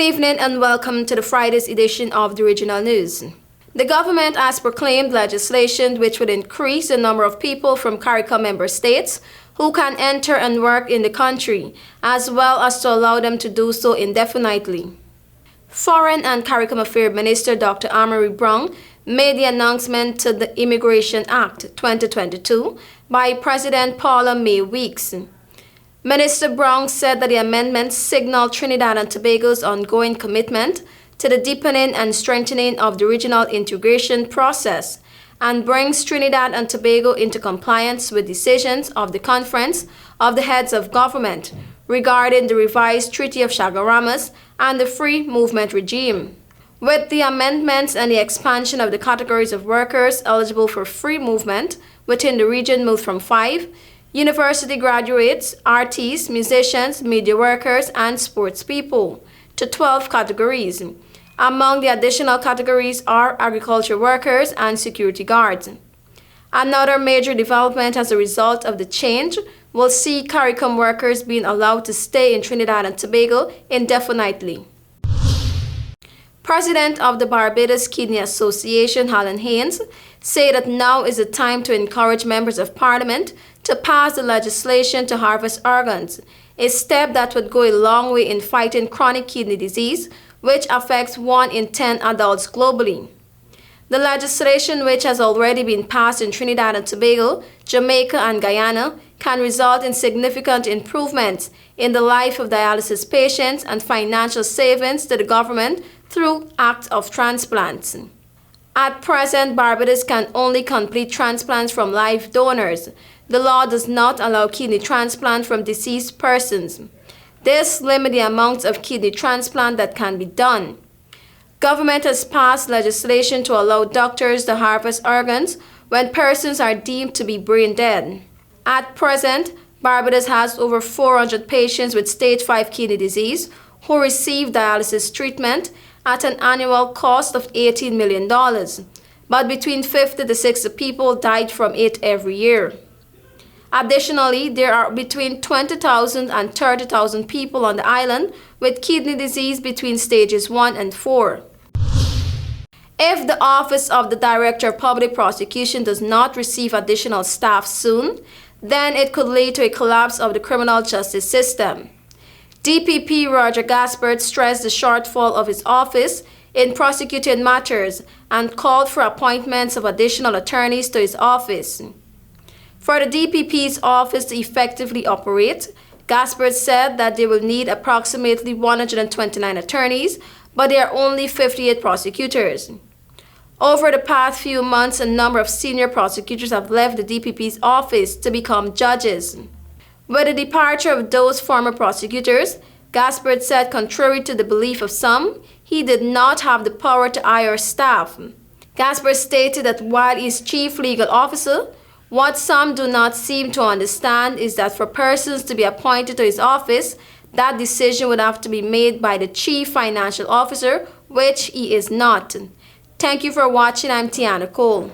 evening and welcome to the Friday's edition of the Regional News. The government has proclaimed legislation which would increase the number of people from CARICOM member states who can enter and work in the country, as well as to allow them to do so indefinitely. Foreign and CARICOM Affairs Minister Dr. Amory Brown made the announcement to the Immigration Act 2022 by President Paula May Weeks. Minister Brown said that the amendments signal Trinidad and Tobago's ongoing commitment to the deepening and strengthening of the regional integration process and brings Trinidad and Tobago into compliance with decisions of the Conference of the Heads of Government regarding the revised Treaty of Chaguaramas and the free movement regime. With the amendments and the expansion of the categories of workers eligible for free movement within the region moved from 5, university graduates, artists, musicians, media workers, and sports people, to 12 categories. Among the additional categories are agriculture workers and security guards. Another major development as a result of the change will see CARICOM workers being allowed to stay in Trinidad and Tobago indefinitely. President of the Barbados Kidney Association, Alan Haynes, said that now is the time to encourage members of Parliament to pass the legislation to harvest organs, a step that would go a long way in fighting chronic kidney disease, which affects 1 in 10 adults globally. The legislation, which has already been passed in Trinidad and Tobago, Jamaica, and Guyana, can result in significant improvements in the life of dialysis patients and financial savings to the government through acts of transplants. At present, Barbados can only complete transplants from live donors. The law does not allow kidney transplant from deceased persons. This limits the amount of kidney transplant that can be done. Government has passed legislation to allow doctors to harvest organs when persons are deemed to be brain dead. At present, Barbados has over 400 patients with stage 5 kidney disease who receive dialysis treatment at an annual cost of $18 million, but between 50 to 60 people died from it every year. Additionally, there are between 20,000 and 30,000 people on the island with kidney disease between stages 1 and 4. If the Office of the Director of Public Prosecution does not receive additional staff soon, then it could lead to a collapse of the criminal justice system. DPP Roger Gaspard stressed the shortfall of his office in prosecuting matters and called for appointments of additional attorneys to his office. For the DPP's office to effectively operate, Gaspard said that they will need approximately 129 attorneys, but there are only 58 prosecutors. Over the past few months, a number of senior prosecutors have left the DPP's office to become judges. With the departure of those former prosecutors, Gaspard said, contrary to the belief of some, he did not have the power to hire staff. Gaspard stated that while he is chief legal officer, what some do not seem to understand is that for persons to be appointed to his office, that decision would have to be made by the chief financial officer, which he is not. Thank you for watching. I'm TIANA Cole.